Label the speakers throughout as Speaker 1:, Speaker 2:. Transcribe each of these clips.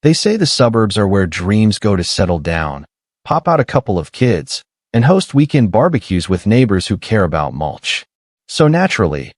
Speaker 1: They say the suburbs are where dreams go to settle down, pop out a couple of kids, and host weekend barbecues with neighbors who care about mulch. So naturally,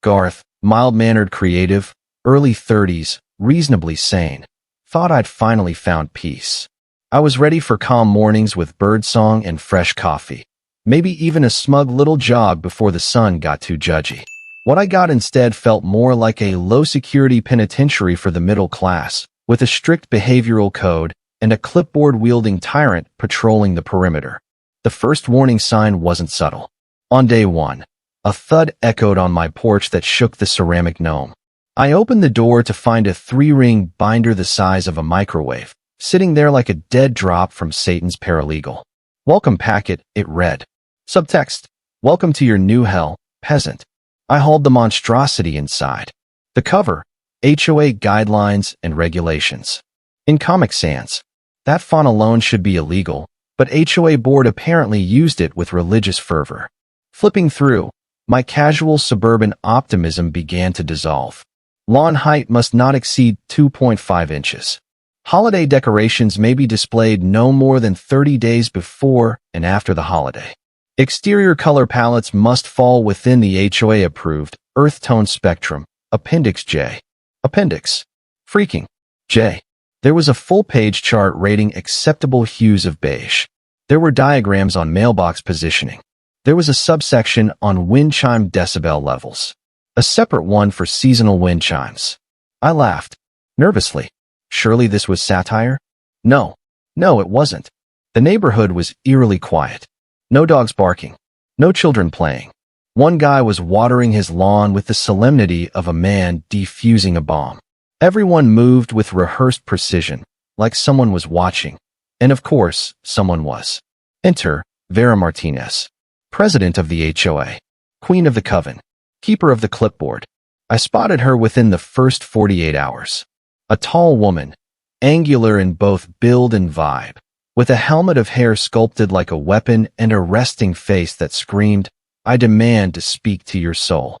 Speaker 1: Garth, mild-mannered creative, early 30s, reasonably sane, thought I'd finally found peace. I was ready for calm mornings with birdsong and fresh coffee, maybe even a smug little jog before the sun got too judgy. What I got instead felt more like a low-security penitentiary for the middle class, with a strict behavioral code and a clipboard-wielding tyrant patrolling the perimeter. The first warning sign wasn't subtle. On day one, a thud echoed on my porch that shook the ceramic gnome. I opened the door to find a 3-ring binder the size of a microwave, sitting there like a dead drop from Satan's paralegal. Welcome packet, it read. Subtext: welcome to your new hell, peasant. I hauled the monstrosity inside. The cover: HOA guidelines and regulations. In Comic Sans, that font alone should be illegal, but HOA board apparently used it with religious fervor. Flipping through, my casual suburban optimism began to dissolve. Lawn height must not exceed 2.5 inches. Holiday decorations may be displayed no more than 30 days before and after the holiday. Exterior color palettes must fall within the HOA-approved earth tone spectrum. Appendix J. Appendix. Freaking J. There was a full-page chart rating acceptable hues of beige. There were diagrams on mailbox positioning. There was a subsection on wind chime decibel levels. A separate one for seasonal wind chimes. I laughed. Nervously. Surely this was satire? No, it wasn't. The neighborhood was eerily quiet. No dogs barking. No children playing. One guy was watering his lawn with the solemnity of a man defusing a bomb. Everyone moved with rehearsed precision, like someone was watching. And of course, someone was. Enter Vera Martinez, president of the HOA, queen of the coven, keeper of the clipboard. I spotted her within the first 48 hours. A tall woman, angular in both build and vibe, with a helmet of hair sculpted like a weapon and a resting face that screamed, "I demand to speak to your soul."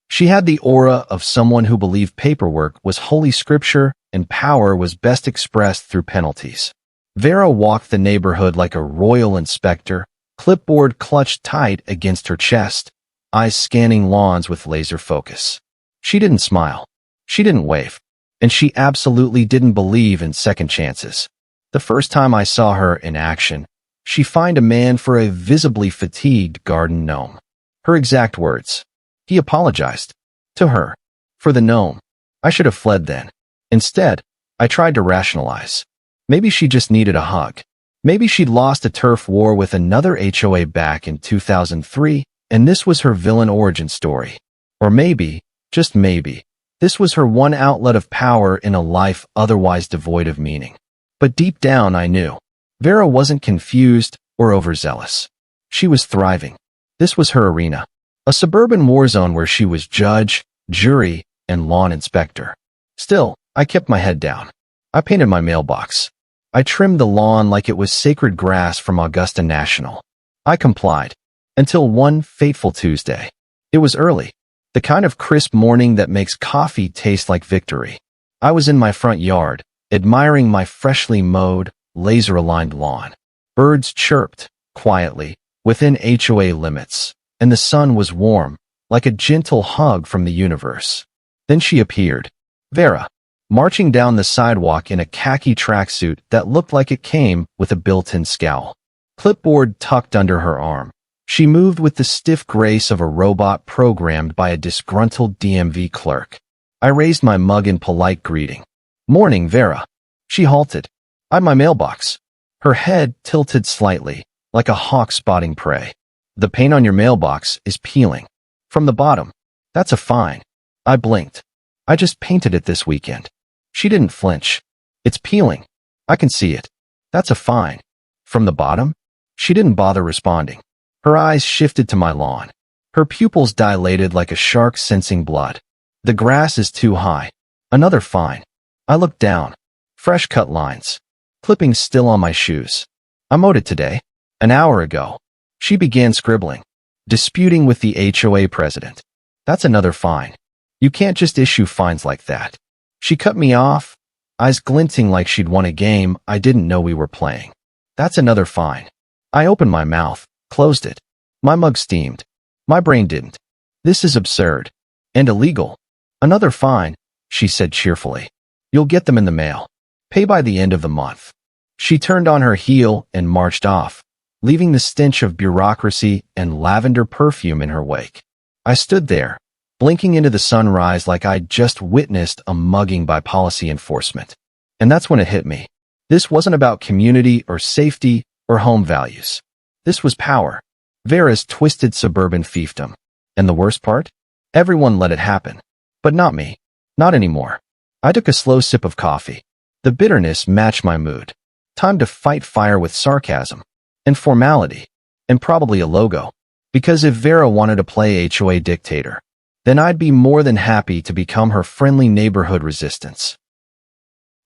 Speaker 1: She had the aura of someone who believed paperwork was holy scripture and power was best expressed through penalties. Vera walked the neighborhood like a royal inspector, clipboard clutched tight against her chest, eyes scanning lawns with laser focus. She didn't smile. She didn't wave. And she absolutely didn't believe in second chances. The first time I saw her in action, she fined a man for a visibly fatigued garden gnome. Her exact words. He apologized. To her. For the gnome. I should have fled then. Instead, I tried to rationalize. Maybe she just needed a hug. Maybe she'd lost a turf war with another HOA back in 2003, and this was her villain origin story. Or maybe, just maybe, this was her one outlet of power in a life otherwise devoid of meaning. But deep down I knew. Vera wasn't confused or overzealous. She was thriving. This was her arena. A suburban war zone where she was judge, jury, and lawn inspector. Still, I kept my head down. I painted my mailbox. I trimmed the lawn like it was sacred grass from Augusta National. I complied. Until one fateful Tuesday. It was early. The kind of crisp morning that makes coffee taste like victory. I was in my front yard, admiring my freshly mowed, laser-aligned lawn. Birds chirped, quietly, within HOA limits, and the sun was warm, like a gentle hug from the universe. Then she appeared. Vera, marching down the sidewalk in a khaki tracksuit that looked like it came with a built-in scowl. Clipboard tucked under her arm. She moved with the stiff grace of a robot programmed by a disgruntled DMV clerk. I raised my mug in polite greeting. Morning, Vera. She halted. Eyed my mailbox. Her head tilted slightly, like a hawk spotting prey. The paint on your mailbox is peeling. From the bottom. That's a fine. I blinked. I just painted it this weekend. She didn't flinch. It's peeling. I can see it. That's a fine. From the bottom? She didn't bother responding. Her eyes shifted to my lawn. Her pupils dilated like a shark sensing blood. The grass is too high. Another fine. I looked down. Fresh cut lines. Clippings still on my shoes. I mowed it today. An hour ago. She began scribbling. Disputing with the HOA president. That's another fine. You can't just issue fines like that. She cut me off. eyes glinting like she'd won a game I didn't know we were playing. That's another fine. I opened my mouth, closed it. My mug steamed. My brain didn't. This is absurd. And illegal. Another fine, she said cheerfully. You'll get them in the mail. Pay by the end of the month. She turned on her heel and marched off, leaving the stench of bureaucracy and lavender perfume in her wake. I stood there, blinking into the sunrise like I'd just witnessed a mugging by policy enforcement. And that's when it hit me. This wasn't about community or safety or home values. This was power. Vera's twisted suburban fiefdom. And the worst part? Everyone let it happen. But not me. Not anymore. I took a slow sip of coffee. The bitterness matched my mood. Time to fight fire with sarcasm. And formality. And probably a logo. Because if Vera wanted to play HOA dictator, then I'd be more than happy to become her friendly neighborhood resistance.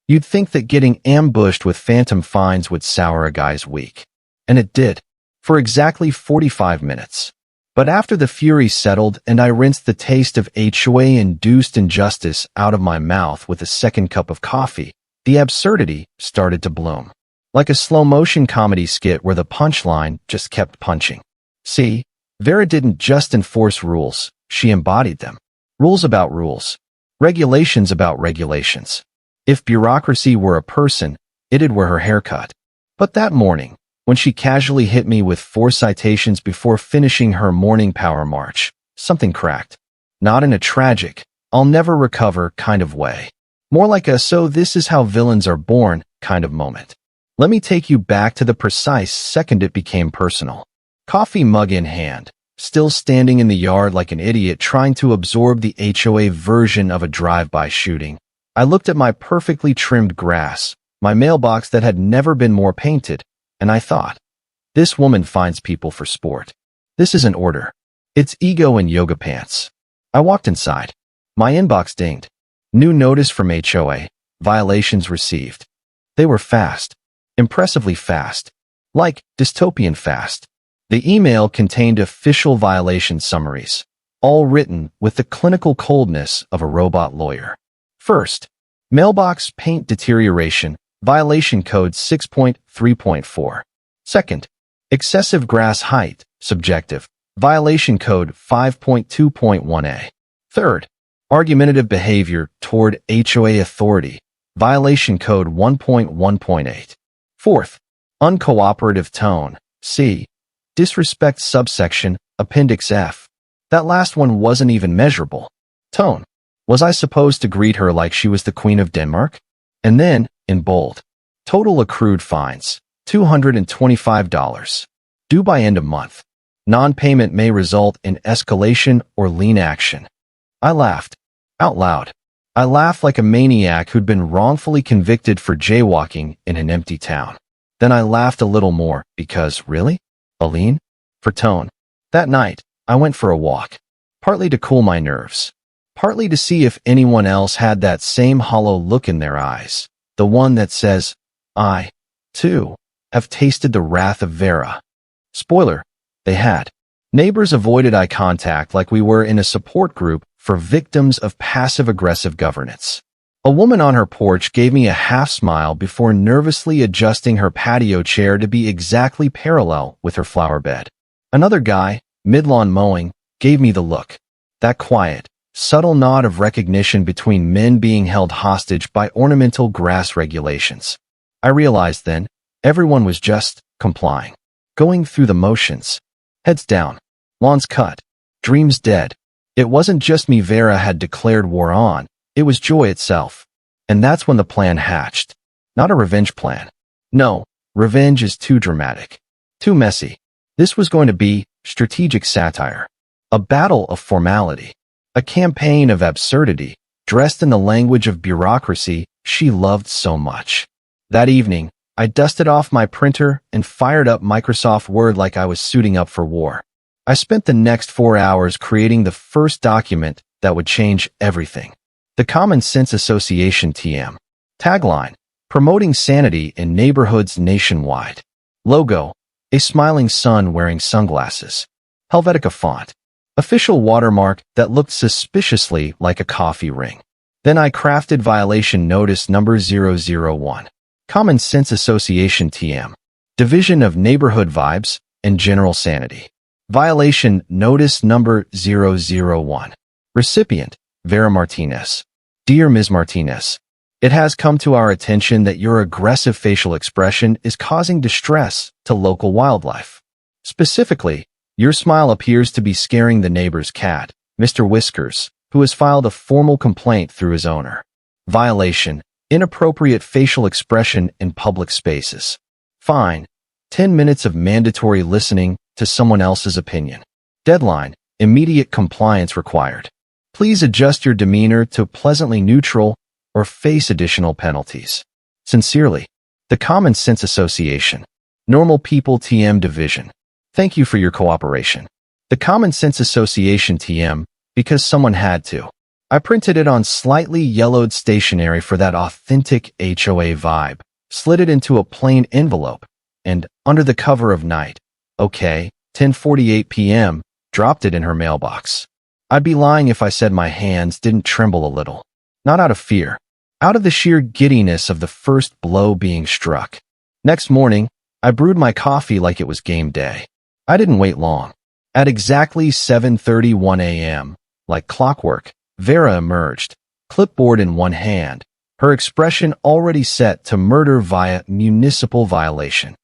Speaker 1: You'd think that getting ambushed with phantom fines would sour a guy's week. And it did. For exactly 45 minutes. But after the fury settled and I rinsed the taste of HOA-induced injustice out of my mouth with a second cup of coffee, the absurdity started to bloom. Like a slow-motion comedy skit where the punchline just kept punching. See, Vera didn't just enforce rules, she embodied them. Rules about rules. Regulations about regulations. If bureaucracy were a person, it'd wear her haircut. But that morning, when she casually hit me with 4 citations before finishing her morning power march, something cracked. Not in a tragic, I'll never recover kind of way. More like a so this is how villains are born kind of moment. Let me take you back to the precise second it became personal. Coffee mug in hand, still standing in the yard like an idiot trying to absorb the HOA version of a drive-by shooting. I looked at my perfectly trimmed grass, my mailbox that had never been more painted, and I thought, this woman finds people for sport. This isn't order. It's ego in yoga pants. I walked inside. My inbox dinged. New notice from HOA. Violations received. They were fast. Impressively fast. Like dystopian fast. The email contained official violation summaries, all written with the clinical coldness of a robot lawyer. First, mailbox paint deterioration, violation code 6.3.4. Second, excessive grass height, subjective, violation code 5.2.1a. Third, argumentative behavior toward HOA authority, violation code 1.1.8. Fourth, uncooperative tone, C. Disrespect subsection, Appendix F. That last one wasn't even measurable. Tone. Was I supposed to greet her like she was the Queen of Denmark? And then, in bold, total accrued fines, $225. Due by end of month. Non-payment may result in escalation or lien action. I laughed. Out loud. I laughed like a maniac who'd been wrongfully convicted for jaywalking in an empty town. Then I laughed a little more because, really? A lien? For tone. That night, I went for a walk. Partly to cool my nerves. Partly to see if anyone else had that same hollow look in their eyes. The one that says, I, too, have tasted the wrath of Vera. Spoiler, they had. Neighbors avoided eye contact like we were in a support group for victims of passive-aggressive governance. A woman on her porch gave me a half-smile before nervously adjusting her patio chair to be exactly parallel with her flower bed. Another guy, mid-lawn mowing, gave me the look. That quiet, subtle nod of recognition between men being held hostage by ornamental grass regulations. I realized then, everyone was just complying. Going through the motions. Heads down. Lawns cut. Dreams dead. It wasn't just me Vera had declared war on. It was joy itself. And that's when the plan hatched. Not a revenge plan. No, revenge is too dramatic. Too messy. This was going to be strategic satire. A battle of formality. A campaign of absurdity, dressed in the language of bureaucracy she loved so much. That evening, I dusted off my printer and fired up Microsoft Word like I was suiting up for war. I spent the next 4 hours creating the first document that would change everything. The Common Sense Association TM. Tagline, promoting sanity in neighborhoods nationwide. Logo, a smiling sun wearing sunglasses. Helvetica font. Official watermark that looked suspiciously like a coffee ring. Then I crafted violation notice number 001. Common Sense Association TM. Division of Neighborhood Vibes and General Sanity. Violation notice number 001. Recipient, Vera Martinez. Dear Ms. Martinez, it has come to our attention that your aggressive facial expression is causing distress to local wildlife. Specifically, your smile appears to be scaring the neighbor's cat, Mr. Whiskers, who has filed a formal complaint through his owner. Violation, inappropriate facial expression in public spaces. Fine, 10 minutes of mandatory listening to someone else's opinion. Deadline, immediate compliance required. Please adjust your demeanor to pleasantly neutral or face additional penalties. Sincerely, the Common Sense Association. Normal People TM Division. Thank you for your cooperation. The Common Sense Association TM, because someone had to. I printed it on slightly yellowed stationery for that authentic HOA vibe, slid it into a plain envelope, and, under the cover of night, okay, 10:48 p.m., dropped it in her mailbox. I'd be lying if I said my hands didn't tremble a little. Not out of fear, out of the sheer giddiness of the first blow being struck. Next morning, I brewed my coffee like it was game day. I didn't wait long. At exactly 7:31 a.m., like clockwork, Vera emerged, clipboard in one hand, her expression already set to murder via municipal violation.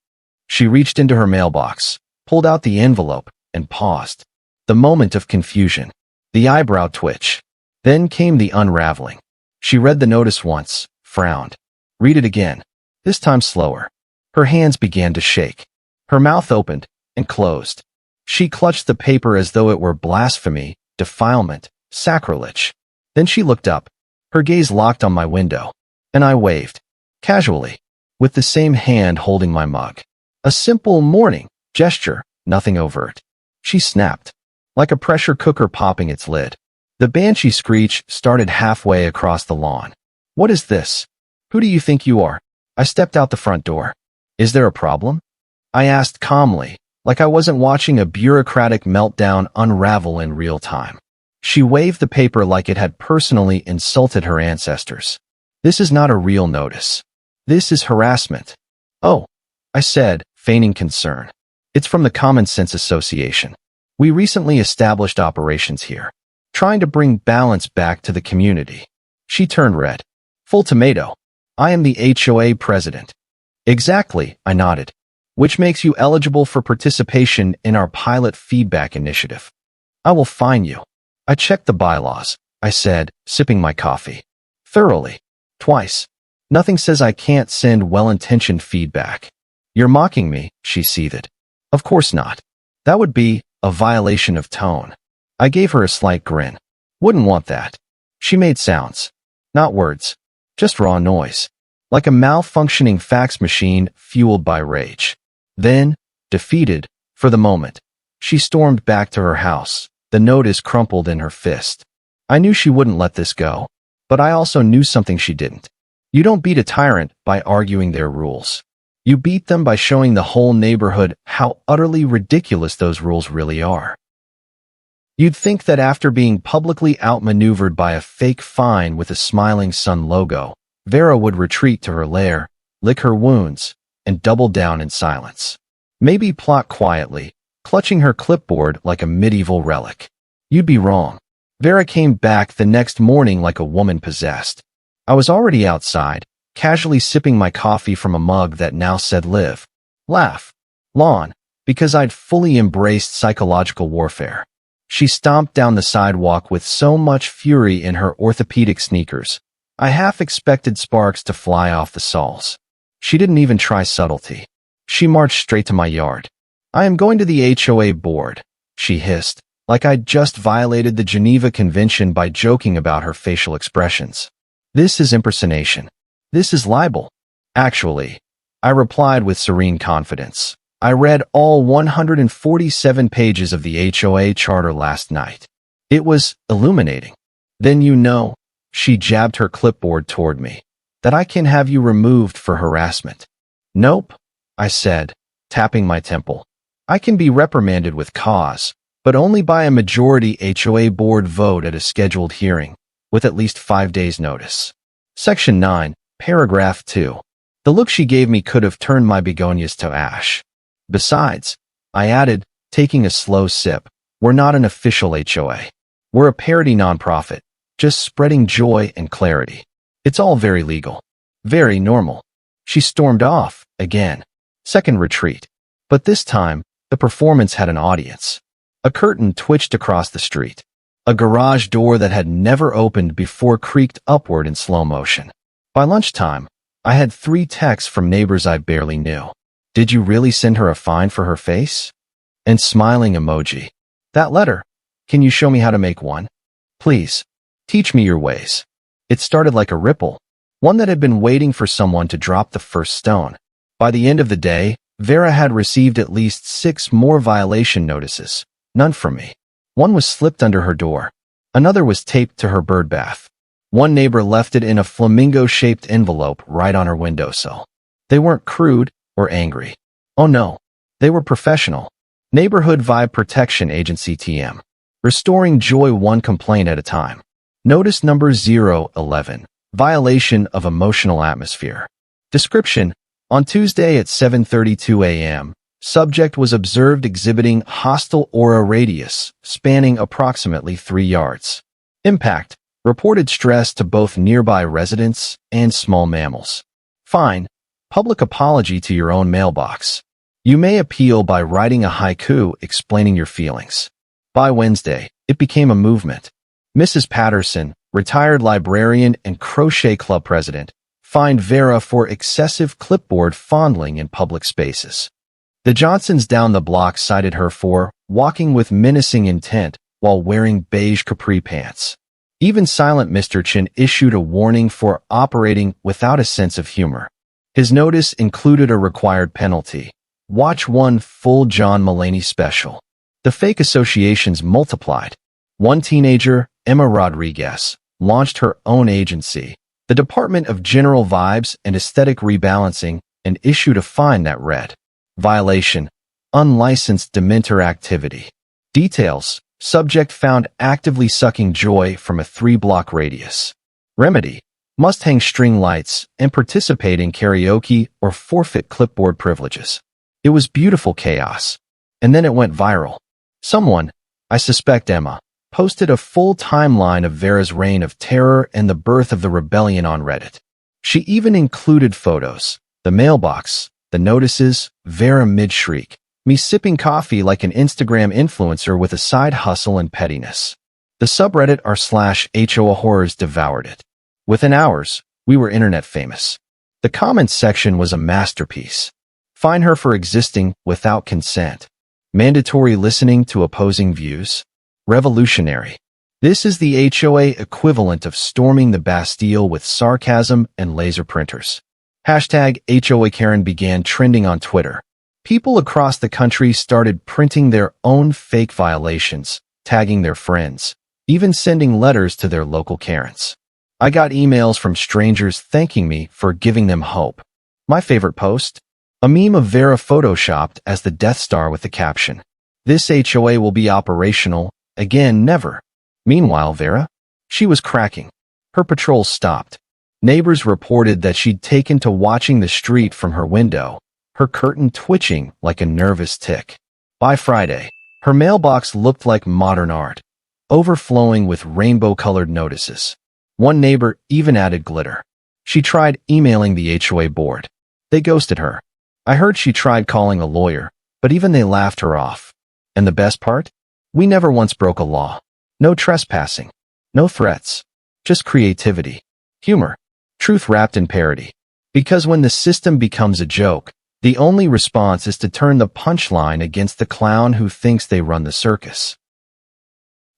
Speaker 1: She reached into her mailbox, pulled out the envelope, and paused. The moment of confusion. The eyebrow twitch. Then came the unraveling. She read the notice once, frowned. Read it again, this time slower. Her hands began to shake. Her mouth opened and closed. She clutched the paper as though it were blasphemy, defilement, sacrilege. Then she looked up, her gaze locked on my window, and I waved, casually, with the same hand holding my mug. A simple morning gesture, nothing overt. She snapped, like a pressure cooker popping its lid. The banshee screech started halfway across the lawn. What is this? Who do you think you are? I stepped out the front door. Is there a problem? I asked calmly, like I wasn't watching a bureaucratic meltdown unravel in real time. She waved the paper like it had personally insulted her ancestors. This is not a real notice. This is harassment. Oh, I said, feigning concern. It's from the Common Sense Association. We recently established operations here, trying to bring balance back to the community. She turned red. Full tomato. I am the HOA President. Exactly, I nodded. Which makes you eligible for participation in our pilot feedback initiative. I will fine you. I checked the bylaws, I said, sipping my coffee. Thoroughly. Twice. Nothing says I can't send well-intentioned feedback. You're mocking me, she seethed. Of course not. That would be a violation of tone. I gave her a slight grin. Wouldn't want that. She made sounds. Not words. Just raw noise. Like a malfunctioning fax machine fueled by rage. Then, defeated, for the moment, she stormed back to her house, the notice crumpled in her fist. I knew she wouldn't let this go, but I also knew something she didn't. You don't beat a tyrant by arguing their rules. You beat them by showing the whole neighborhood how utterly ridiculous those rules really are. You'd think that after being publicly outmaneuvered by a fake fine with a smiling sun logo, Vera would retreat to her lair, lick her wounds, and double down in silence. Maybe plot quietly, clutching her clipboard like a medieval relic. You'd be wrong. Vera came back the next morning like a woman possessed. I was already outside, casually sipping my coffee from a mug that now said live, laugh, lawn, because I'd fully embraced psychological warfare. She stomped down the sidewalk with so much fury in her orthopedic sneakers, I half expected sparks to fly off the soles. She didn't even try subtlety. She marched straight to my yard. I am going to the HOA board, she hissed, like I'd just violated the Geneva Convention by joking about her facial expressions. This is impersonation. This is libel. Actually, I replied with serene confidence. I read all 147 pages of the HOA charter last night. It was illuminating. Then you know, she jabbed her clipboard toward me, that I can have you removed for harassment. Nope, I said, tapping my temple. I can be reprimanded with cause, but only by a majority HOA board vote at a scheduled hearing. with at least 5 days' notice. Section 9, paragraph 2. The look she gave me could have turned my begonias to ash. Besides, I added, taking a slow sip, we're not an official HOA. We're a parody nonprofit, just spreading joy and clarity. It's all very legal. Very normal. She stormed off, again. Second retreat. But this time, the performance had an audience. A curtain twitched across the street. A garage door that had never opened before creaked upward in slow motion. By lunchtime, I had 3 texts from neighbors I barely knew. Did you really send her a fine for her face? And smiling emoji. That letter. Can you show me how to make one? Please. Teach me your ways. It started like a ripple, one that had been waiting for someone to drop the first stone. By the end of the day, Vera had received at least 6 more violation notices, none from me. One was slipped under her door. Another was taped to her bird bath. One neighbor left it in a flamingo-shaped envelope right on her windowsill. They weren't crude or angry. Oh no, they were professional. Neighborhood Vibe Protection Agency TM. Restoring joy one complaint at a time. Notice number 011. Violation of emotional atmosphere. Description. On Tuesday at 7:32 a.m., subject was observed exhibiting hostile aura radius, spanning approximately 3 yards. Impact. Reported stress to both nearby residents and small mammals. Fine. Public apology to your own mailbox. You may appeal by writing a haiku explaining your feelings. By Wednesday, it became a movement. Mrs. Patterson, retired librarian and crochet club president, fined Vera for excessive clipboard fondling in public spaces. The Johnsons down the block cited her for walking with menacing intent while wearing beige capri pants. Even silent Mr. Chin issued a warning for operating without a sense of humor. His notice included a required penalty. Watch one full John Mulaney special. The fake associations multiplied. One teenager, Emma Rodriguez, launched her own agency, the Department of General Vibes and Aesthetic Rebalancing, and issued a fine that read, violation, unlicensed dementor activity. Details, subject found actively sucking joy from a 3-block radius. Remedy, must hang string lights and participate in karaoke or forfeit clipboard privileges. It was beautiful chaos. And then it went viral. Someone, I suspect Emma, posted a full timeline of Vera's reign of terror and the birth of the rebellion on Reddit. She even included photos, the mailbox, the notices, Vera mid-shriek, me sipping coffee like an Instagram influencer with a side hustle and pettiness. The subreddit r/HOA horrors devoured it. Within hours, we were internet famous. The comments section was a masterpiece. Fine her for existing without consent. Mandatory listening to opposing views. Revolutionary. This is the HOA equivalent of storming the Bastille with sarcasm and laser printers. Hashtag HOA Karen began trending on Twitter. People across the country started printing their own fake violations, tagging their friends, even sending letters to their local Karens. I got emails from strangers thanking me for giving them hope. My favorite post? A meme of Vera photoshopped as the Death Star with the caption, "This HOA will be operational, again never." Meanwhile, Vera? She was cracking. Her patrol stopped. Neighbors reported that she'd taken to watching the street from her window, her curtain twitching like a nervous tick. By Friday, her mailbox looked like modern art, overflowing with rainbow-colored notices. One neighbor even added glitter. She tried emailing the HOA board. They ghosted her. I heard she tried calling a lawyer, but even they laughed her off. And the best part? We never once broke a law. No trespassing. No threats. Just creativity. Humor. Truth wrapped in parody. Because when the system becomes a joke, the only response is to turn the punchline against the clown who thinks they run the circus.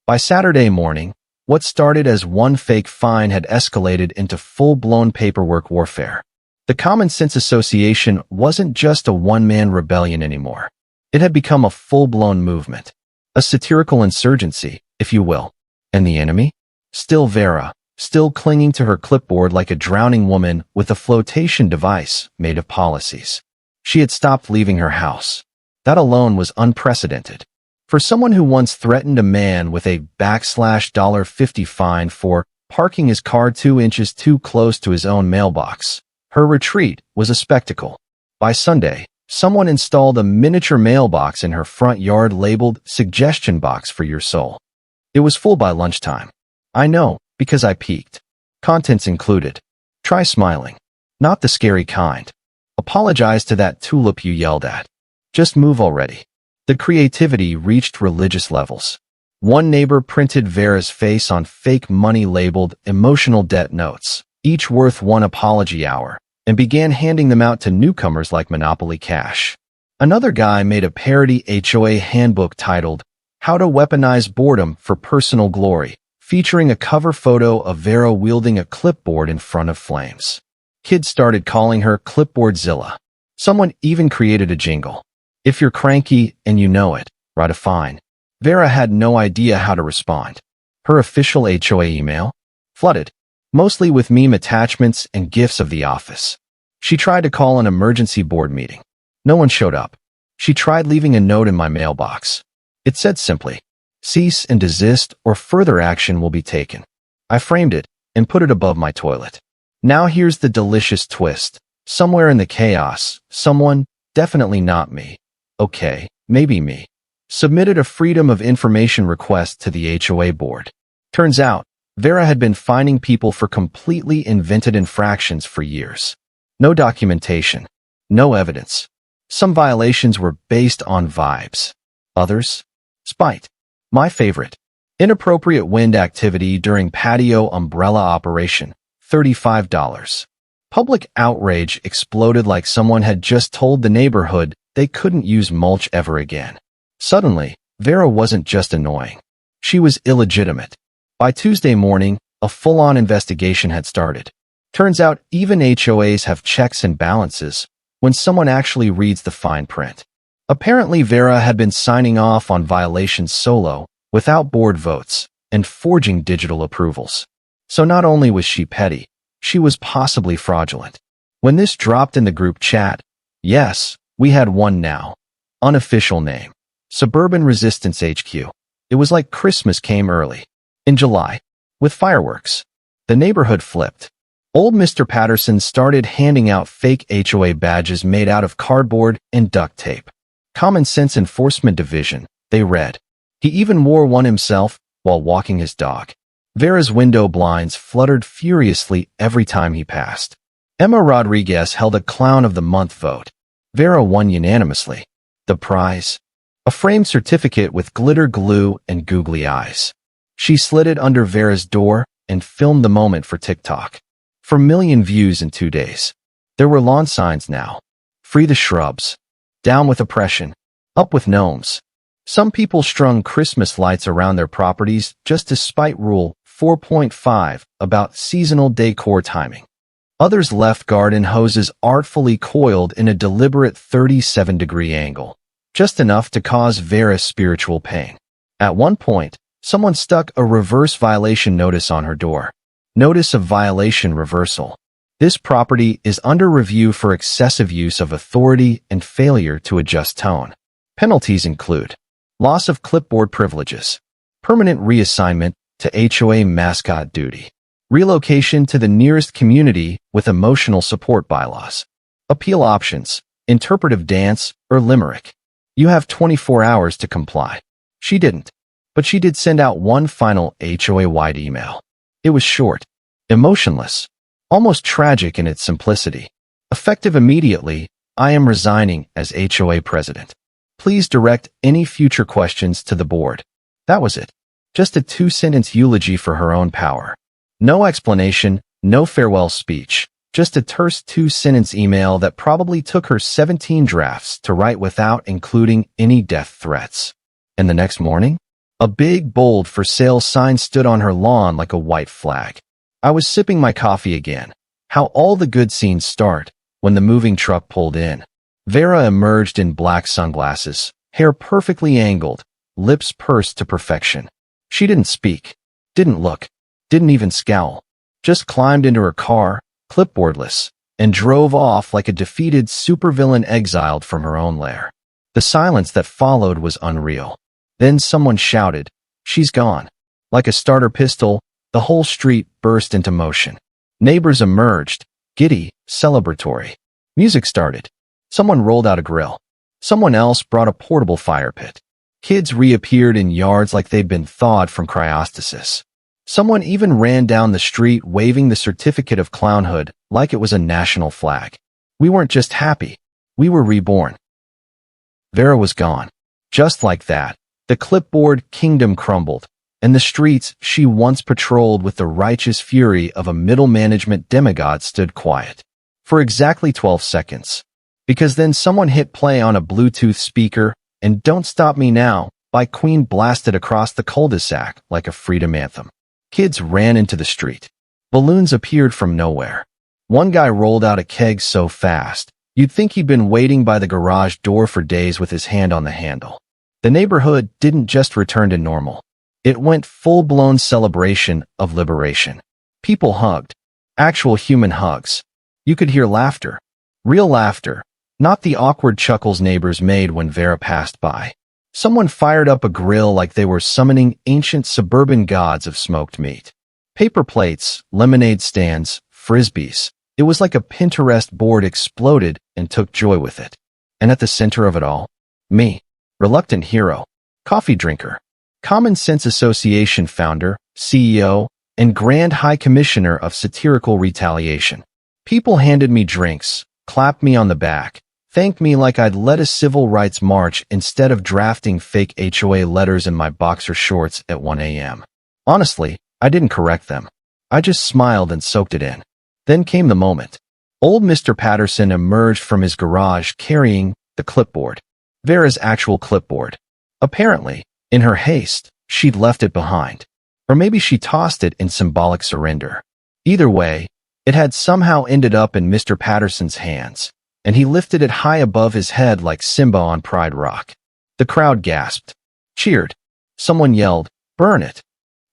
Speaker 1: By Saturday morning, what started as one fake fine had escalated into full-blown paperwork warfare. The Common Sense Association wasn't just a one-man rebellion anymore. It had become a full-blown movement. A satirical insurgency, if you will. And the enemy? Still Vera, still clinging to her clipboard like a drowning woman with a flotation device made of policies. She had stopped leaving her house. That alone was unprecedented. For someone who once threatened a man with a /$50 fine for parking his car 2 inches too close to his own mailbox. Her retreat was a spectacle. By Sunday, someone installed a miniature mailbox in her front yard labeled "Suggestion Box for Your Soul." It was full by lunchtime. I know, because I peeked. Contents included: try smiling. Not the scary kind. Apologize to that tulip you yelled at. Just move already. The creativity reached religious levels. One neighbor printed Vera's face on fake money labeled "emotional debt notes," each worth one apology hour, and began handing them out to newcomers like Monopoly Cash. Another guy made a parody HOA handbook titled "How to Weaponize Boredom for Personal Glory," featuring a cover photo of Vera wielding a clipboard in front of flames. Kids started calling her Clipboardzilla. Someone even created a jingle. If you're cranky and you know it, write a fine. Vera had no idea how to respond. Her official HOA email? Flooded, mostly with meme attachments and gifs of the office. She tried to call an emergency board meeting. No one showed up. She tried leaving a note in my mailbox. It said simply, "Cease and desist or further action will be taken." I framed it and put it above my toilet. Now here's the delicious twist. Somewhere in the chaos, someone, definitely not me, okay, maybe me, submitted a Freedom of Information request to the HOA board. Turns out, Vera had been fining people for completely invented infractions for years. No documentation, no evidence. Some violations were based on vibes. Others? Spite. My favorite. Inappropriate wind activity during patio umbrella operation. $35. Public outrage exploded like someone had just told the neighborhood they couldn't use mulch ever again. Suddenly, Vera wasn't just annoying. She was illegitimate. By Tuesday morning, a full-on investigation had started. Turns out even HOAs have checks and balances when someone actually reads the fine print. Apparently, Vera had been signing off on violations solo, without board votes, and forging digital approvals. So not only was she petty, she was possibly fraudulent. When this dropped in the group chat, yes, we had one now. Unofficial name. Suburban Resistance HQ. It was like Christmas came early. In July. With fireworks. The neighborhood flipped. Old Mr. Patterson started handing out fake HOA badges made out of cardboard and duct tape. Common Sense Enforcement Division, they read. He even wore one himself while walking his dog. Vera's window blinds fluttered furiously every time he passed. Emma Rodriguez held a Clown of the Month vote. Vera won unanimously. The prize? A framed certificate with glitter glue and googly eyes. She slid it under Vera's door and filmed the moment for TikTok. For million views in 2 days. There were lawn signs now. Free the shrubs. Down with oppression. Up with gnomes. Some people strung Christmas lights around their properties just to spite Rule 4.5 about seasonal decor timing. Others left garden hoses artfully coiled in a deliberate 37-degree angle, just enough to cause Vera spiritual pain. At one point, someone stuck a reverse violation notice on her door. Notice of violation reversal. This property is under review for excessive use of authority and failure to adjust tone. Penalties include loss of clipboard privileges, permanent reassignment to HOA mascot duty, relocation to the nearest community with emotional support bylaws, appeal options, interpretive dance, or limerick. You have 24 hours to comply. She didn't, but she did send out one final HOA-wide email. It was short, emotionless, almost tragic in its simplicity. Effective immediately, I am resigning as HOA President. Please direct any future questions to the board. That was it. Just a 2-sentence eulogy for her own power. No explanation, no farewell speech. Just a terse 2-sentence email that probably took her 17 drafts to write without including any death threats. And the next morning, a big, bold for sale sign stood on her lawn like a white flag. I was sipping my coffee again. How all the good scenes start when the moving truck pulled in. Vera emerged in black sunglasses, hair perfectly angled, lips pursed to perfection. She didn't speak, didn't look, didn't even scowl. Just climbed into her car, clipboardless, and drove off like a defeated supervillain exiled from her own lair. The silence that followed was unreal. Then someone shouted, "She's gone." Like a starter pistol, The whole street burst into motion. Neighbors emerged, giddy, celebratory. Music started. Someone rolled out a grill. Someone else brought a portable fire pit. Kids reappeared in yards like they'd been thawed from cryostasis. Someone even ran down the street waving the certificate of clownhood like it was a national flag. We weren't just happy. We were reborn. Vera was gone. Just like that, the clipboard kingdom crumbled, and the streets she once patrolled with the righteous fury of a middle management demigod stood quiet. For exactly 12 seconds. Because then someone hit play on a Bluetooth speaker, and Don't Stop Me Now by Queen blasted across the cul-de-sac like a freedom anthem. Kids ran into the street. Balloons appeared from nowhere. One guy rolled out a keg so fast, you'd think he'd been waiting by the garage door for days with his hand on the handle. The neighborhood didn't just return to normal. It went full-blown celebration of liberation. People hugged. Actual human hugs. You could hear laughter. Real laughter. Not the awkward chuckles neighbors made when Vera passed by. Someone fired up a grill like they were summoning ancient suburban gods of smoked meat. Paper plates, lemonade stands, frisbees. It was like a Pinterest board exploded and took joy with it. And at the center of it all, me, reluctant hero, coffee drinker, Common Sense Association founder, CEO, and Grand High Commissioner of Satirical Retaliation. People handed me drinks, clapped me on the back, thanked me like I'd led a civil rights march instead of drafting fake HOA letters in my boxer shorts at 1 a.m. Honestly, I didn't correct them. I just smiled and soaked it in. Then came the moment. Old Mr. Patterson emerged from his garage carrying the clipboard. Vera's actual clipboard. Apparently, in her haste, she'd left it behind. Or maybe she tossed it in symbolic surrender. Either way, it had somehow ended up in Mr. Patterson's hands, and he lifted it high above his head like Simba on Pride Rock. The crowd gasped. Cheered. Someone yelled, "Burn it."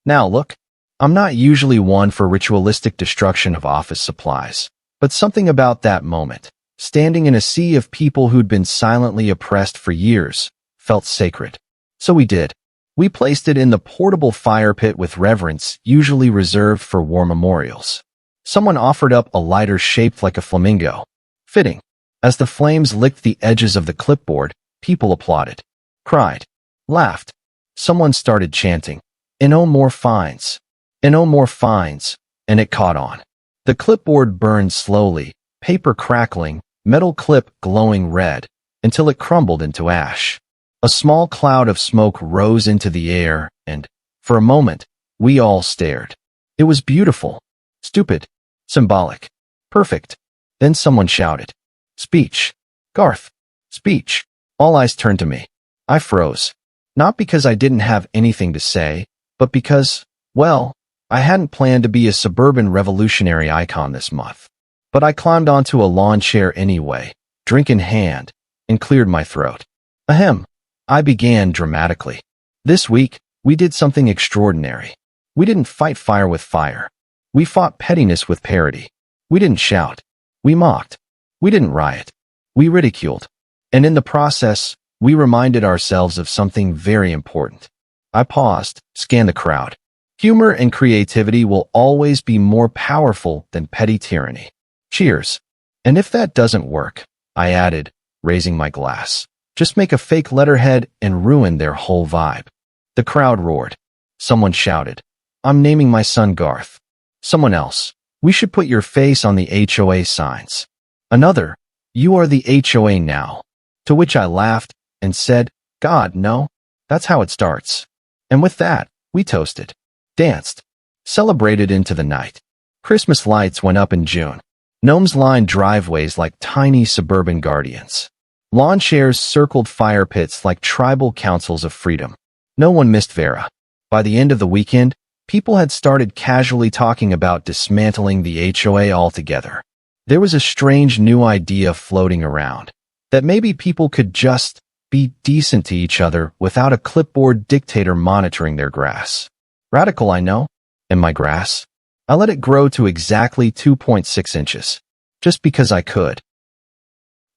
Speaker 1: Now look, I'm not usually one for ritualistic destruction of office supplies, but something about that moment, standing in a sea of people who'd been silently oppressed for years, felt sacred. So we did. We placed it in the portable fire pit with reverence usually reserved for war memorials. Someone offered up a lighter shaped like a flamingo. Fitting. As the flames licked the edges of the clipboard, people applauded, cried, laughed. Someone started chanting, "No more fines. No more fines," and it caught on. The clipboard burned slowly, paper crackling, metal clip glowing red, until it crumbled into ash. A small cloud of smoke rose into the air, and, for a moment, we all stared. It was beautiful, stupid, symbolic, perfect. Then someone shouted, "Speech. Garth. Speech." All eyes turned to me. I froze. Not because I didn't have anything to say, but because, well, I hadn't planned to be a suburban revolutionary icon this month. But I climbed onto a lawn chair anyway, drink in hand, and cleared my throat. Ahem. I began dramatically. This week, we did something extraordinary. We didn't fight fire with fire. We fought pettiness with parody. We didn't shout. We mocked. We didn't riot. We ridiculed. And in the process, we reminded ourselves of something very important. I paused, scanned the crowd. Humor and creativity will always be more powerful than petty tyranny. Cheers. And if that doesn't work, I added, raising my glass, just make a fake letterhead and ruin their whole vibe. The crowd roared. Someone shouted, "I'm naming my son Garth." Someone else, "We should put your face on the HOA signs." Another, "You are the HOA now." To which I laughed and said, "God, no, that's how it starts." And with that, we toasted, danced, celebrated into the night. Christmas lights went up in June. Gnomes lined driveways like tiny suburban guardians. Lawn chairs circled fire pits like tribal councils of freedom. No one missed Vera. By the end of the weekend, people had started casually talking about dismantling the HOA altogether. There was a strange new idea floating around, that maybe people could just be decent to each other without a clipboard dictator monitoring their grass. Radical, I know. And my grass? I let it grow to exactly 2.6 inches. Just because I could.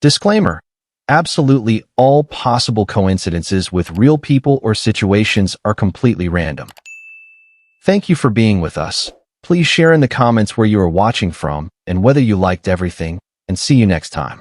Speaker 1: Disclaimer. Absolutely all possible coincidences with real people or situations are completely random. Thank you for being with us. Please share in the comments where you are watching from and whether you liked everything, and see you next time.